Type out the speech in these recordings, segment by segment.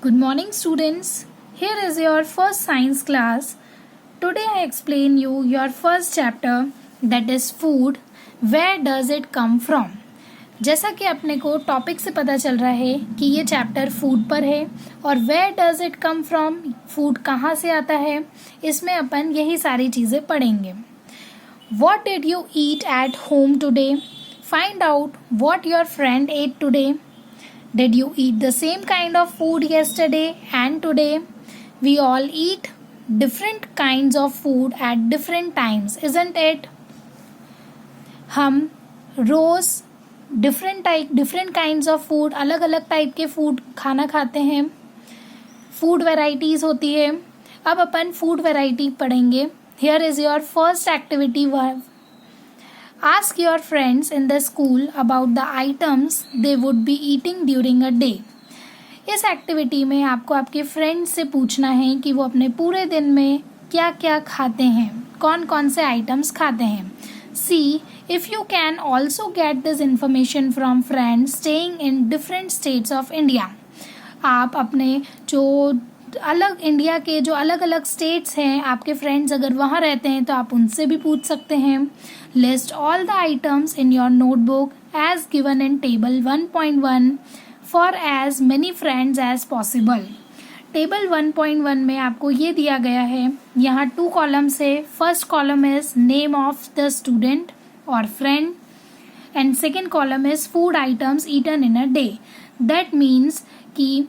Good morning, students. Here is your first science class. Today I explain you your first chapter, that is food. Where does it come from? जैसा कि अपने को topic से पता चल रहा है कि ये चैप्टर फूड पर है और where does it come from, food कहाँ से आता है, इसमें अपन यही सारी चीज़ें पढ़ेंगे. What did you eat at home today? Find out what your friend ate today. Did you eat the same kind of food yesterday and today? We all eat different kinds of food at different times, isn't it? हम रोज़ different kinds of food, अलग अलग type के food खाना खाते हैं. Food varieties होती है. अब अपन फूड वेराइटी पढ़ेंगे. Here is your first activity. Ask your friends in the school about the items they would be eating during a day. इस एक्टिविटी में आपको आपके फ्रेंड्स से पूछना है कि वो अपने पूरे दिन में क्या क्या खाते हैं, कौन कौन से आइटम्स खाते हैं. See if you can also get this information from friends staying in different states of India. आप अपने जो अलग इंडिया के जो अलग अलग स्टेट्स हैं, आपके फ्रेंड्स अगर वहाँ रहते हैं तो आप उनसे भी पूछ सकते हैं. List all the items in your notebook as given in table 1.1 for as many friends as possible. Table 1.1 में आपको ये दिया गया है. यहाँ 2 कॉलम्स है. First column is name of the student और friend and second column is food items eaten in a day. That means कि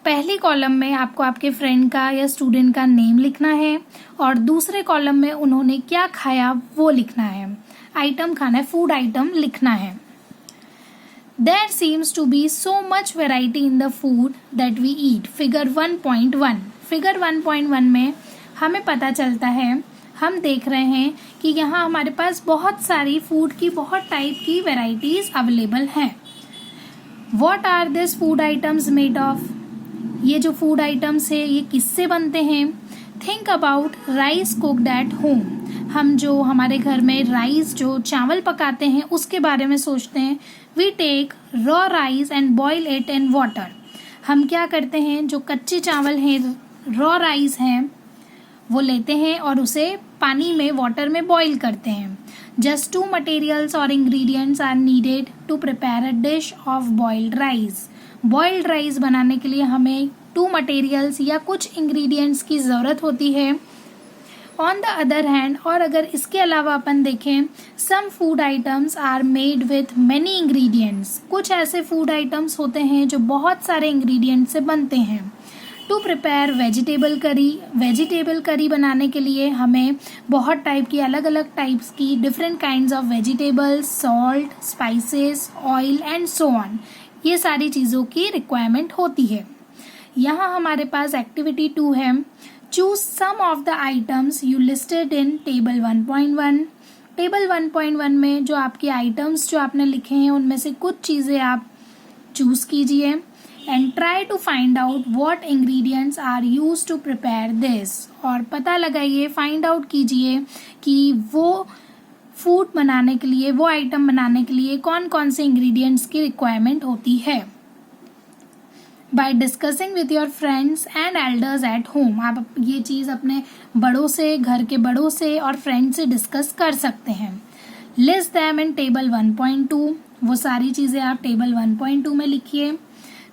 पहली कॉलम में आपको आपके फ्रेंड का या स्टूडेंट का नेम लिखना है और दूसरे कॉलम में उन्होंने क्या खाया वो लिखना है. आइटम खाना है, फूड आइटम लिखना है. There seems to be so much variety in the food that we eat. Figure 1.1. Figure 1.1 में हमें पता चलता है, हम देख रहे हैं कि यहाँ हमारे पास बहुत सारी फूड की बहुत टाइप की वेराइटीज अवेलेबल हैं. What are these food items made of? ये जो फूड आइटम्स है ये किससे बनते हैं. Think about rice cooked at home. हम जो हमारे घर में राइस जो चावल पकाते हैं उसके बारे में सोचते हैं. We take raw rice and boil it in water. हम क्या करते हैं, जो कच्चे चावल हैं, रॉ राइस हैं, वो लेते हैं और उसे पानी में वाटर में बॉईल करते हैं. जस्ट 2 मटेरियल्स और ingredients are needed to prepare a dish of boiled rice. Boiled rice बनाने के लिए हमें 2 मटेरियल्स या कुछ इंग्रेडिएंट्स की ज़रूरत होती है. ऑन द अदर हैंड, और अगर इसके अलावा अपन देखें, some food items are made with many ingredients. कुछ ऐसे फूड आइटम्स होते हैं जो बहुत सारे इंग्रेडिएंट्स से बनते हैं. टू प्रिपेयर वेजिटेबल करी बनाने के लिए हमें बहुत टाइप की, अलग अलग टाइप्स की, different kinds of vegetables, salt, spices, oil and so on, ये सारी चीज़ों की रिक्वायरमेंट होती है. यहाँ हमारे पास एक्टिविटी 2 है. Choose some of the items you listed in table 1.1. Table 1.1 में जो आपके आइटम्स जो आपने लिखे हैं उनमें से कुछ चीज़ें आप चूज कीजिए and try to find out what ingredients are used to prepare this. और पता लगाइए, फाइंड आउट कीजिए कि वो फूड बनाने के लिए, वो आइटम बनाने के लिए कौन कौन से इंग्रेडिएंट्स की रिक्वायरमेंट होती है. By discussing with your friends and elders at home. आप ये चीज़ अपने बड़ों से, घर के बड़ों से और फ्रेंड्स से डिस्कस कर सकते हैं. List them in table 1.2. वो सारी चीज़ें आप टेबल 1.2 में लिखिए.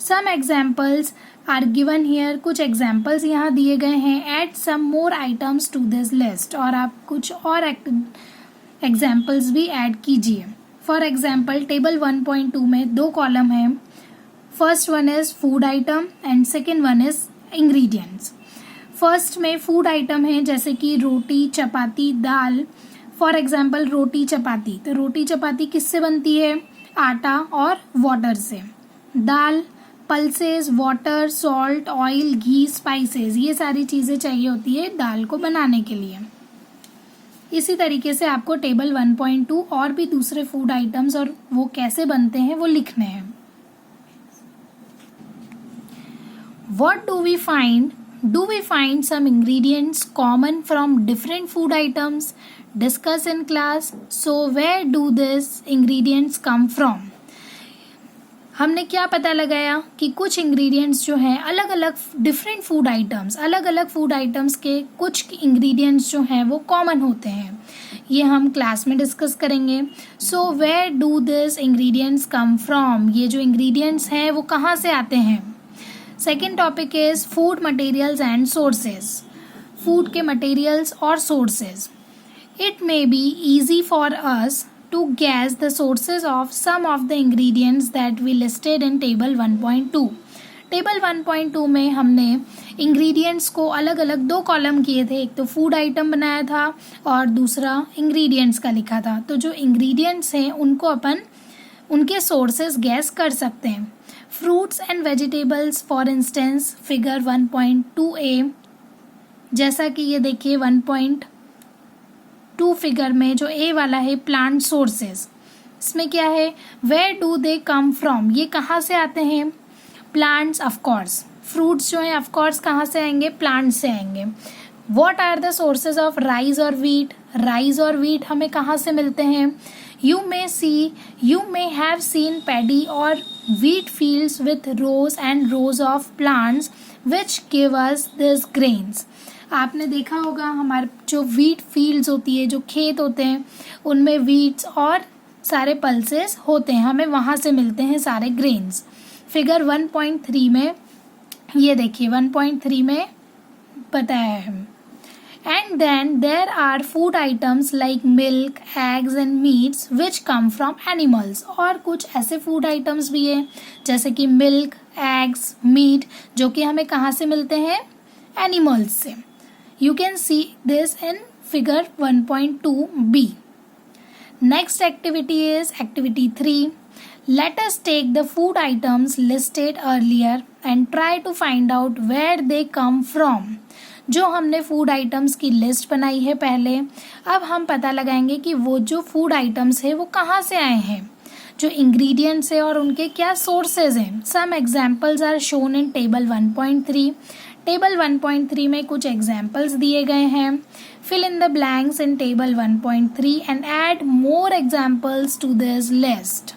Some examples are given here. कुछ एग्जाम्पल्स यहाँ दिए गए हैं. Add some more items to this list. और आप कुछ और एग्जाम्पल्स भी ऐड कीजिए. फॉर एग्जाम्पल, टेबल 1.2 में 2 कॉलम हैं. First one is food item and second one is ingredients. First में फूड आइटम है जैसे कि रोटी, चपाती, दाल. फॉर एग्जाम्पल रोटी चपाती, तो रोटी चपाती किससे बनती है, आटा और वाटर से. दाल, पल्सेस, वाटर, सॉल्ट, ऑयल, घी, स्पाइसेस, ये सारी चीज़ें चाहिए होती है दाल को बनाने के लिए. इसी तरीके से आपको टेबल 1.2 और भी दूसरे फूड आइटम्स और वो कैसे बनते हैं वो लिखने हैं. What do we find? Do we find some ingredients common from different food items? Discuss in class. So where do these ingredients come from? हमने क्या पता लगाया कि कुछ इंग्रेडिएंट्स जो हैं अलग अलग डिफरेंट फूड आइटम्स, अलग अलग फूड आइटम्स के कुछ इंग्रेडिएंट्स जो हैं वो कॉमन होते हैं। ये हम क्लास में डिस्कस करेंगे। So where do this ingredients come from, ये जो इंग्रेडिएंट्स हैं वो कहाँ से आते हैं। Second topic is food materials and sources, food के मटेरियल्स और sources. It may be easy for us to guess the sources of some of the ingredients that we listed in table 1.2. Table 1.2 में हमने ingredients को अलग अलग 2 column किए थे, एक तो फूड आइटम बनाया था और दूसरा इंग्रेडिएंट्स का लिखा था। तो जो इंग्रेडिएंट्स हैं उनको अपन उनके सोर्सेज गैस कर सकते हैं। Fruits and vegetables for instance figure 1.2a, जैसा कि ये देखिए 1.2 फिगर में जो ए वाला है प्लांट सोर्सेज, इसमें क्या है, where do they come from, ये कहाँ से आते हैं, प्लांट्स ऑफ कोर्स। फ्रूट्स जो हैं ऑफ कोर्स कहाँ से आएंगे, प्लांट से आएंगे। What are the sources of rice और व्हीट, राइस और व्हीट हमें कहाँ से मिलते हैं। You may have seen paddy और wheat fields with rows and rows of plants which give us this grains. आपने देखा होगा हमारे जो व्हीट फील्ड्स होती है, जो खेत होते हैं, उनमें व्हीट्स और सारे पल्सेस होते हैं, हमें वहाँ से मिलते हैं सारे ग्रेन्स। फिगर 1.3 में ये देखिए 1.3 में बताया है। And then there are food items like milk, eggs and meats which come from animals. और कुछ ऐसे फूड आइटम्स भी हैं जैसे कि मिल्क, एग्स, मीट, जो कि हमें कहाँ से मिलते हैं, एनिमल्स से। You can see this in figure 1.2b. Next activity is activity 3. Let us take the food items listed earlier and try to find out where they come from. जो हमने फूड आइटम्स की list बनाई है पहले, अब हम पता लगाएंगे कि वो जो फूड आइटम्स है वो कहाँ से आए हैं, जो इंग्रेडिएंट्स है और उनके क्या सोर्सेज हैं। Some examples are shown in table 1.3. Table 1.3 में कुछ एग्जाम्पल्स दिए गए हैं। Fill in the blanks in table 1.3 and add more examples to this list.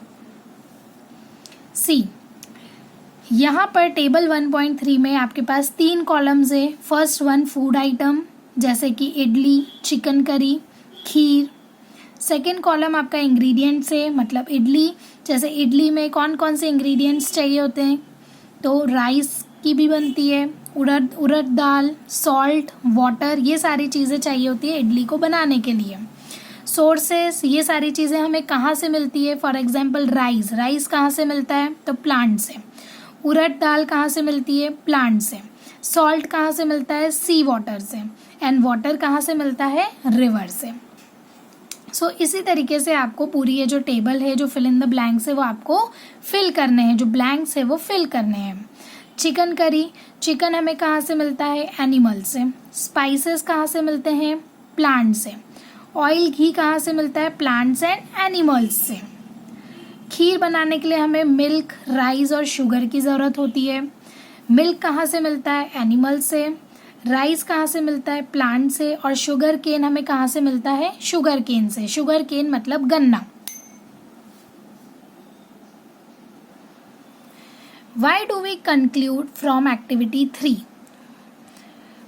See, यहाँ पर टेबल 1.3 में आपके पास 3 कॉलम्स है। फर्स्ट वन फूड आइटम जैसे कि idli, chicken curry, kheer. Second column आपका इंग्रेडिएंट्स है, मतलब इडली, जैसे इडली में कौन कौन से इंग्रेडिएंट्स चाहिए होते हैं, तो राइस की भी बनती है, उड़द दाल, सॉल्ट, वाटर, ये सारी चीज़ें चाहिए होती है इडली को बनाने के लिए। सोर्सेस, ये सारी चीज़ें हमें कहाँ से मिलती है, फॉर एग्जांपल राइस कहाँ से मिलता है, तो प्लांट से। उड़द दाल कहाँ से मिलती है, प्लांट से। सॉल्ट कहाँ से मिलता है, सी वाटर से। एंड वाटर कहाँ से मिलता है, रिवर से। सो इसी तरीके से आपको पूरी ये जो टेबल है, जो फिल इन द ब्लैंक्स है, वो आपको फिल करने हैं, जो ब्लैंक्स है वो फिल करने हैं। चिकन करी, चिकन हमें कहाँ से मिलता है, एनिमल से। स्पाइसेस कहाँ से मिलते हैं, प्लांट से। ऑयल, घी कहाँ से मिलता है, प्लांट्स एंड एनिमल्स से। खीर बनाने के लिए हमें मिल्क, राइस और शुगर की ज़रूरत होती है। मिल्क कहाँ से मिलता है, एनिमल से। राइस कहाँ से मिलता है, प्लांट से। और शुगर केन हमें कहाँ से मिलता है, शुगर केन से। शुगर केन मतलब गन्ना। Why do we conclude from activity 3?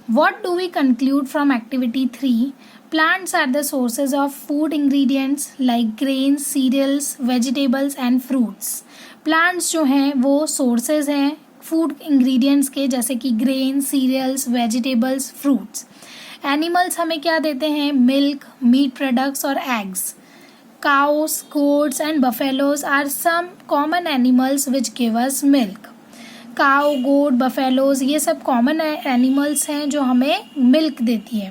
What do we conclude from activity 3? Plants are the sources of food ingredients like grains, cereals, vegetables and fruits. Plants जो हैं वो sources हैं food ingredients के, जैसे कि grains, cereals, vegetables, fruits. Animals हमें क्या देते हैं, milk, meat products और eggs. Cows, goats and buffaloes are some common animals which give us milk. Cow, goat, buffaloes ये सब common animals हैं जो हमें milk देती है.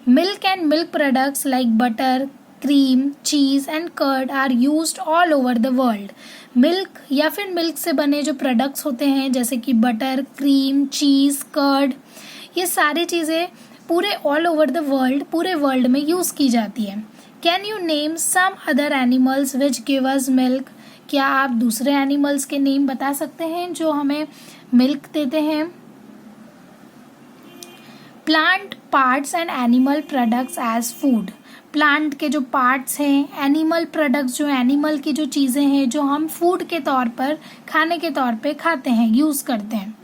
Milk and milk products like butter, cream, cheese and curd are used all over the world. Milk या फिर milk से बने जो products होते हैं जैसे कि butter, cream, cheese, curd, ये सारी चीज़ें पूरे all over the world, पूरे world में यूज़ की जाती है. Can you name some other animals which give us milk? क्या आप दूसरे एनिमल्स के नेम बता सकते हैं जो हमें मिल्क देते हैं? Plant parts and animal products as food. Plant के जो पार्ट्स हैं, एनिमल प्रोडक्ट्स जो एनिमल की जो चीज़ें हैं जो हम फूड के तौर पर खाने के तौर पे खाते हैं, यूज़ करते हैं।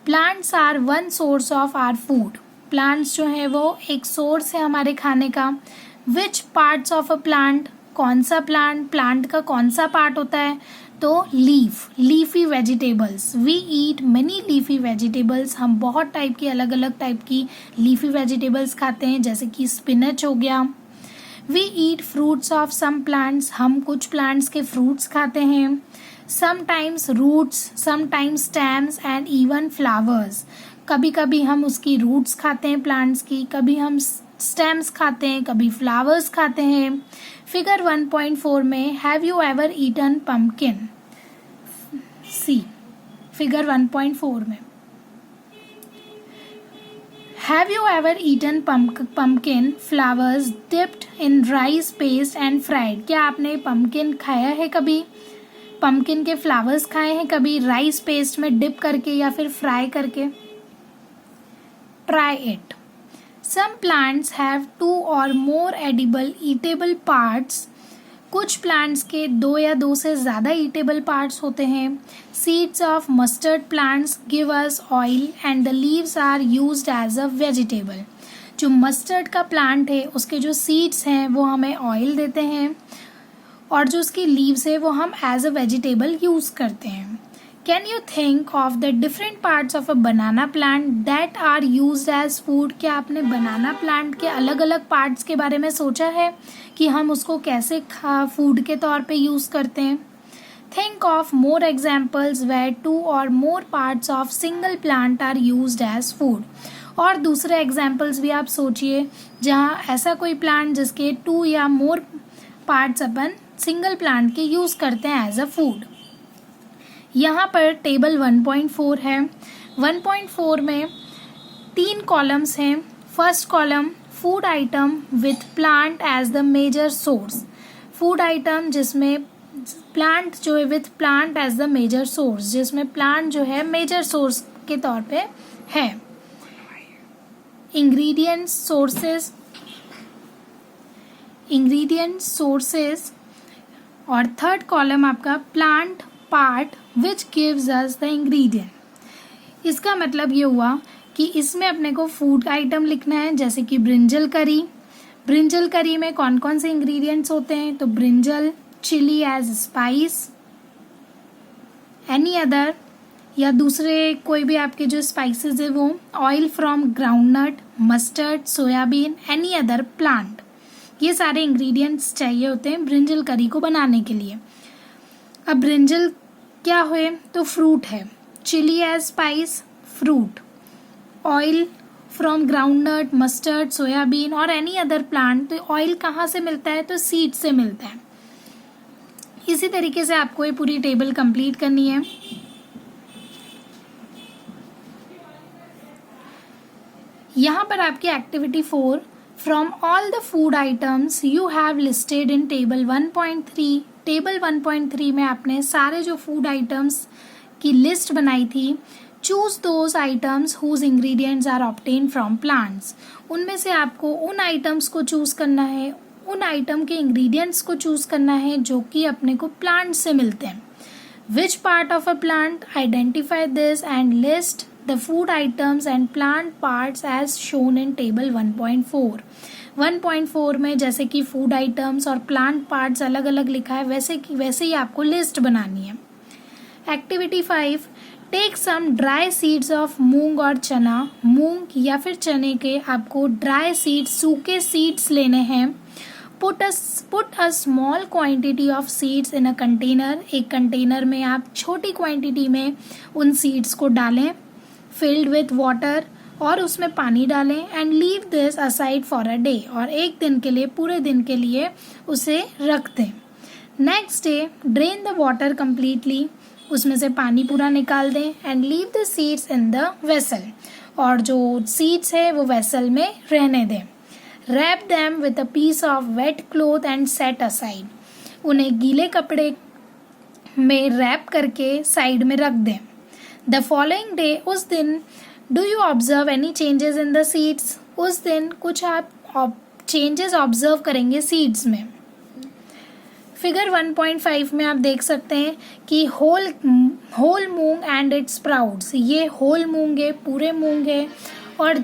Plants are one source of our food. Plants जो है वो एक सोर्स है हमारे खाने का। Which parts of a plant, कौन सा प्लांट, प्लांट का कौन सा पार्ट होता है, तो leaf, leafy vegetables. We eat many leafy vegetables. हम बहुत टाइप की, अलग अलग टाइप की लीफी वेजिटेबल्स खाते हैं, जैसे कि स्पिनच हो गया। We eat fruits of some plants. हम कुछ प्लांट्स के फ्रूट्स खाते हैं। Sometimes roots, sometimes stems and even flowers. कभी कभी हम उसकी रूट्स खाते हैं प्लांट्स की, कभी हम स्टेम्स खाते हैं, कभी फ्लावर्स खाते हैं। फिगर 1.4 में have you ever eaten pumpkin. See figure 1.4 में have you ever eaten pumpkin flowers dipped in rice paste and fried. क्या आपने पम्पकिन खाया है कभी? पम्पकिन के फ्लावर्स खाए हैं कभी राइस पेस्ट में डिप करके या फिर फ्राई करके? Try it. Some plants have 2 or more edible eatable parts। कुछ प्लांट्स के 2 या 2 से ज़्यादा ईटेबल पार्ट्स होते हैं। Seeds of mustard plants give us oil and the leaves are used as a vegetable. जो मस्टर्ड का प्लांट है उसके जो सीड्स हैं वो हमें ऑयल देते हैं, और जो उसकी लीव्स है वो हम एज अ वेजिटेबल यूज़ करते हैं। Can you think of the different parts of a banana plant that are used as food. क्या आपने बनाना प्लांट के अलग अलग पार्ट्स के बारे में सोचा है कि हम उसको कैसे फूड के तौर पे यूज़ करते हैं? Think of more examples where 2 or more parts of single plant are used as food. और दूसरे एग्जाम्पल्स भी आप सोचिए जहाँ ऐसा कोई प्लांट जिसके 2 या मोर पार्ट्स अपन सिंगल प्लांट के यूज़ करते हैं एज अ फूड। यहाँ पर टेबल 1.4 है। 1.4 में 3 कॉलम्स हैं। First column food item with plant as the major source. Food item जिसमें प्लांट जो है with plant as the major source, जिसमें प्लांट जो है मेजर सोर्स के तौर पे है। इंग्रेडिएंट सोर्सेस और थर्ड कॉलम आपका plant part which gives us the ingredient. इसका मतलब ये हुआ कि इसमें अपने को फूड आइटम लिखना है, जैसे कि ब्रिंजल करी। ब्रिंजल करी में कौन कौन से इंग्रेडिएंट्स होते हैं, तो brinjal, chilli as spice, any other या दूसरे कोई भी आपके जो स्पाइसेस है वो, oil from groundnut, mustard, soybean, any other plant. ये सारे इंग्रेडिएंट्स चाहिए होते हैं ब्रिंजल करी को बनाने के लिए। अब ब्रिंजल क्या हुए, तो फ्रूट है। Chilli as spice, fruit. Oil from groundnut, mustard, soybean और एनी अदर प्लांट। तो ऑयल कहाँ से मिलता है, तो सीड से मिलता है। इसी तरीके से आपको ये पूरी टेबल कंप्लीट करनी है। यहाँ पर आपकी activity 4, from all the food items you have listed in table 1.3। Table 1.3 में आपने सारे जो फूड आइटम्स की लिस्ट बनाई थी। Choose those items whose ingredients are obtain from plants. उनमें से आपको उन आइटम्स को चूज करना है, उन आइटम के इंग्रेडिएंट्स को चूज करना है जो कि अपने को प्लांट से मिलते हैं। Which part of a plant, identify this and list the food items and plant parts as shown in table 1.4। 1.4 में जैसे कि फूड आइटम्स और प्लांट पार्ट्स अलग अलग लिखा है, वैसे ही आपको लिस्ट बनानी है। Activity 5, take some dry seeds of moong और चना। मूंग या फिर चने के आपको ड्राई सीड्स, सूखे सीड्स लेने हैं। Put a small quantity of seeds in a container. एक कंटेनर में आप छोटी क्वांटिटी में उन सीड्स को डालें, फिल्ड विथ वाटर, और उसमें पानी डालें। And leave this aside for a day. और एक दिन के लिए, पूरे दिन के लिए उसे रख दें। Next day drain the water completely. उसमें से पानी पूरा निकाल दें। And leave the seeds in the vessel. और जो सीड्स है वो वेसल में रहने दें। Wrap them with a piece of wet cloth and set aside. उन्हें गीले कपड़े में रैप करके साइड में रख दें। द फॉलोइंग डे, उस दिन do you observe any changes in the seeds? उस दिन कुछ आप चेंजेस ऑब्जर्व करेंगे सीड्स में। फिगर 1.5 में आप देख सकते हैं कि whole moong and its sprouts, ये होल मूंग है, पूरे मूंग है, और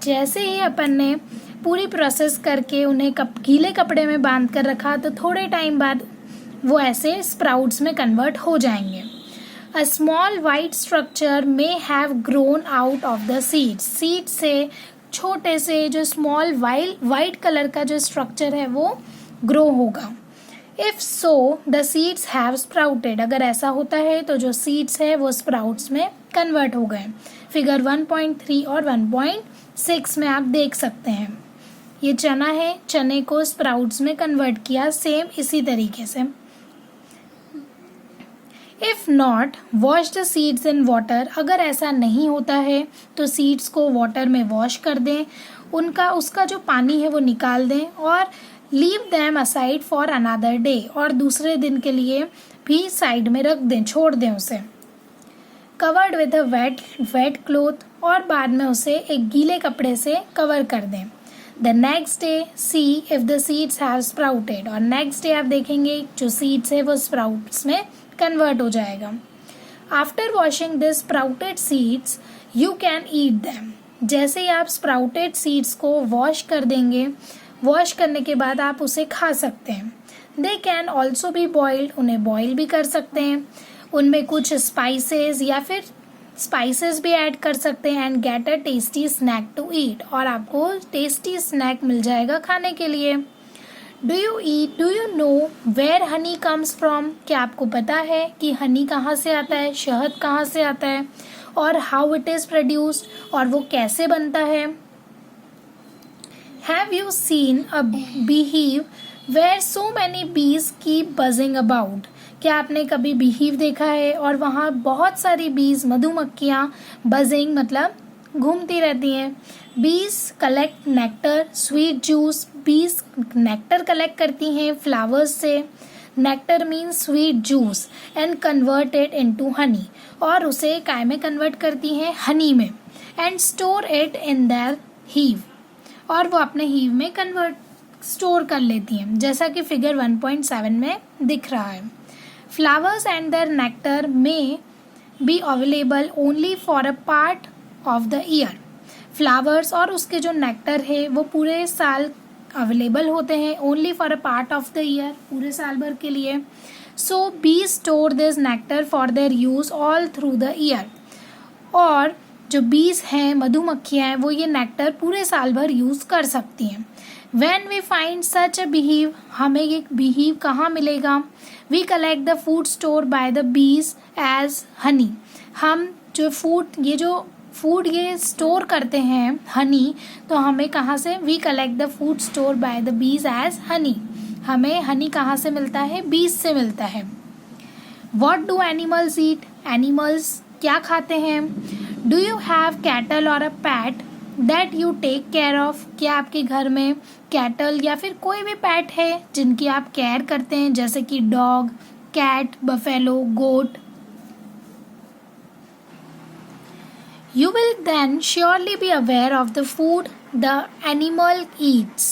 जैसे ही अपन ने पूरी प्रोसेस करके उन्हें गीले कपड़े में बांध कर रखा तो थोड़े टाइम बाद वो ऐसे स्प्राउट्स में कन्वर्ट हो जाएंगे। A small white structure may have grown out of the seeds. Seed से छोटे से जो स्मॉल वाइट कलर का जो स्ट्रक्चर है वो ग्रो होगा। If so, the seeds have sprouted. अगर ऐसा होता है तो जो सीड्स है वो स्प्राउट्स में कन्वर्ट हो गए। फिगर 1.3 और 1.6 में आप देख सकते हैं, ये चना है, चने को स्प्राउट्स में कन्वर्ट किया सेम इसी तरीके से। If not wash the seeds in water, अगर ऐसा नहीं होता है तो सीड्स को वाटर में वॉश कर दें, उसका जो पानी है वो निकाल दें और leave them aside for another day, और दूसरे दिन के लिए भी साइड में रख दें, छोड़ दें उसे। Covered with a wet cloth, और बाद में उसे एक गीले कपड़े से कवर कर दें। The next day see if the seeds have sprouted, और नेक्स्ट डे आप देखेंगे जो सीड्स है वो स्प्राउट्स में कन्वर्ट हो जाएगा। After washing this sprouted seeds you can eat them, जैसे ही आप स्प्राउटेड सीड्स को वॉश कर देंगे, वॉश करने के बाद आप उसे खा सकते हैं। They can also be boiled, उन्हें बॉयल भी कर सकते हैं, उनमें कुछ स्पाइसेस या फिर स्पाइसेस भी ऐड कर सकते हैं, and get a tasty snack to eat, और आपको टेस्टी स्नैक मिल जाएगा खाने के लिए। Do you know where honey comes from, क्या आपको पता है कि हनी कहाँ से आता है, शहद कहाँ से आता है, और हाउ इट इज प्रोड्यूस्ड, और वो कैसे बनता है। Have you seen a beehive where so many bees keep buzzing about, क्या आपने कभी बीहीव देखा है और वहाँ बहुत सारी बीज, मधुमक्खियाँ, बजिंग मतलब घूमती रहती हैं। बीज कलेक्ट नेक्टर स्वीट जूस, बीज नेक्टर कलेक्ट करती हैं फ्लावर्स से, nectar means sweet juice, and convert it into Honey, और उसे काय में कन्वर्ट करती हैं, हनी में, and store it in their heave, और वो अपने हीव में स्टोर कर लेती हैं, जैसा कि फिगर 1.7 में दिख रहा है। फ्लावर्स एंड देयर नेक्टर में be available only for a part of the year, flowers और उसके जो नेक्टर है वो पूरे साल अवेलेबल होते हैं, only for a part of the year, पूरे साल भर के लिए। So bee store this nectar for their use all through the year, और जो बीज हैं, मधुमक्खियाँ हैं, वो ये नेक्टर पूरे साल भर यूज कर सकती हैं। When we find such a beehive, हमें ये beehive कहाँ मिलेगा? We collect the food stored by the bees as honey. हम जो फूड ये स्टोर करते हैं हनी, तो हमें कहाँ से? We collect the food stored by the bees as honey. हमें हनी कहाँ से मिलता है? बीज से मिलता है। What do animals eat? Animals क्या खाते हैं? Do you have cattle or a pet that you take care of? क्या आपके घर में कैटल या फिर कोई भी पेट है जिनकी आप केयर करते हैं, जैसे कि dog, cat, buffalo, goat? You will then surely be aware of the food the animal eats.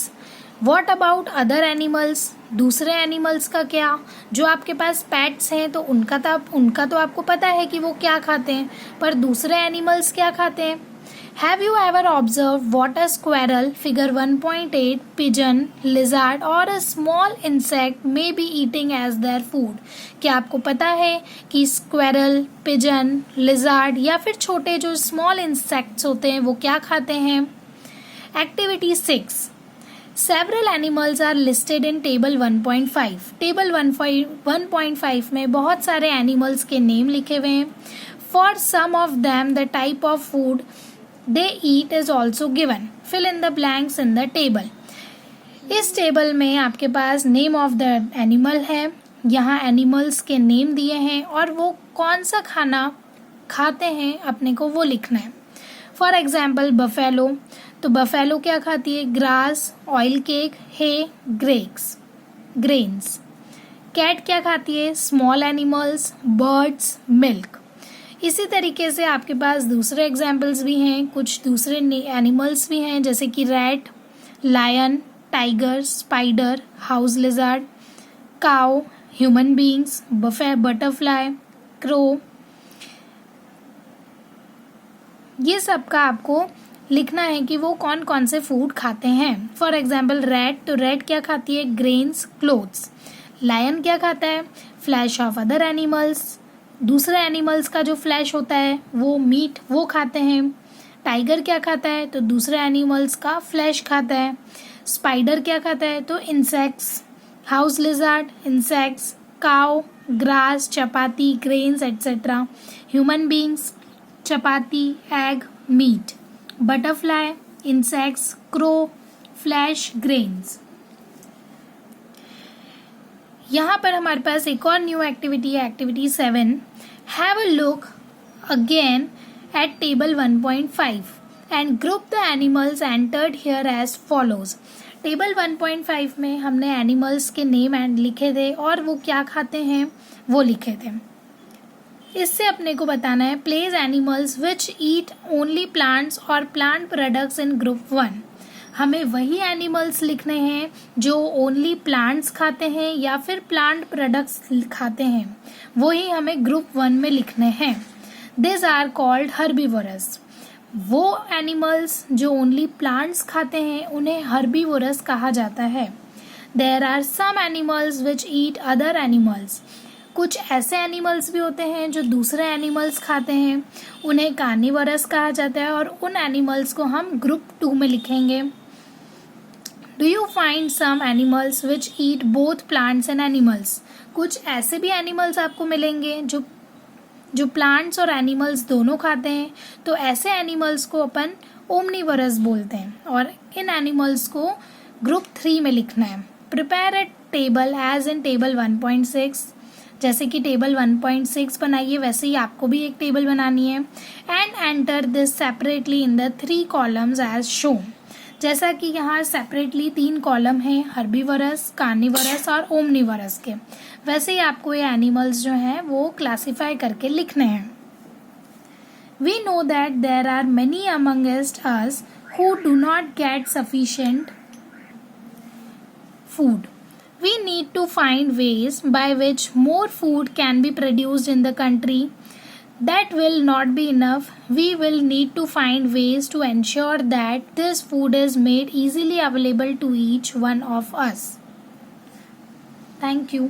What about other animals? दूसरे एनिमल्स का क्या? जो आपके पास पेट्स हैं तो उनका तो आपको पता है कि वो क्या खाते हैं, पर दूसरे एनिमल्स क्या खाते हैं? Have you ever observed what a squirrel, figure 1.8, pigeon, lizard or a small insect may be eating as their food? क्या आपको पता है कि squirrel, pigeon, lizard या फिर छोटे जो small insects होते हैं वो क्या खाते हैं? Activity 6. Several animals are listed in table 1.5. Table 1.5 में बहुत सारे animals के नेम लिखे हुए हैं. For some of them, the type of food they eat is also given. Fill in the blanks in the table. इस टेबल में आपके पास नेम ऑफ द एनिमल है, यहाँ एनिमल्स के नेम दिए हैं और वो कौन सा खाना खाते हैं अपने को वो लिखना है। फॉर एग्जाम्पल बफेलो, तो बफेलो क्या खाती है? ग्रास, ऑयल केक, हे, ग्रेन्स। कैट क्या खाती है? Small animals, birds, milk. इसी तरीके से आपके पास दूसरे एग्जाम्पल्स भी हैं, कुछ दूसरे एनिमल्स भी हैं जैसे कि rat, lion, tiger, spider, house lizard, cow, human beings, butterfly, crow. ये सब का आपको लिखना है कि वो कौन कौन से फूड खाते हैं। फॉर एग्जाम्पल रैट, तो रैट क्या खाती है? Grains, clothes. लायन क्या खाता है? फ्लैश ऑफ अदर एनिमल्स, दूसरे एनिमल्स का जो फ्लैश होता है वो मीट वो खाते हैं। टाइगर क्या खाता है? तो दूसरे एनिमल्स का फ्लैश खाता है। स्पाइडर क्या खाता है? तो insects. House lizard, insects. Cow, grass, chapati, grains etcetera. Human beings, chapati, egg, meat. Butterfly, insects, crow, flesh, grains. यहाँ पर हमारे पास एक और न्यू एक्टिविटी है, activity 7। Have a look again at table 1.5 and group the animals entered here as follows. Table 1.5 में हमने animals के नेम एंड लिखे थे और वो क्या खाते हैं वो लिखे थे। इससे अपने को बताना है place animals which eat only plants और प्लांट प्रोडक्ट्स इन ग्रुप 1। हमें वही एनिमल्स लिखने हैं जो ओनली प्लांट्स खाते हैं या फिर प्लांट प्रोडक्ट्स खाते हैं, वही हमें ग्रुप 1 में लिखने हैं। This are called herbivorous. वो एनिमल्स जो ओनली प्लांट्स खाते हैं उन्हें हर्बीवोरस कहा जाता है। There are some animals which eat other animals. कुछ ऐसे एनिमल्स भी होते हैं जो दूसरे एनिमल्स खाते हैं, उन्हें कार्निवोरस कहा जाता है और उन एनिमल्स को हम ग्रुप 2 में लिखेंगे। Do you find some animals which eat both plants and animals. कुछ ऐसे भी एनिमल्स आपको मिलेंगे जो प्लांट्स और एनिमल्स दोनों खाते हैं, तो ऐसे एनिमल्स को अपन ओमनीवरस बोलते हैं और इन एनिमल्स को ग्रुप 3 में लिखना है। Prepare a table as in table 1.6। जैसे कि टेबल 1.6 बनाइए वैसे ही आपको भी एक टेबल बनानी है। And enter this separately in the 3 columns as shown. जैसा कि यहाँ सेपरेटली 3 कॉलम हैं, हर्बीवरस, कार्निवरस और ओमनीवरस के, वैसे ही आपको ये एनिमल्स जो हैं वो क्लासिफाई करके लिखने हैं। We know that there are many amongst us who do not get sufficient food. We need to find ways by which more food can be produced in the country. That will not be enough. We will need to find ways to ensure that this food is made easily available to each one of us. Thank you.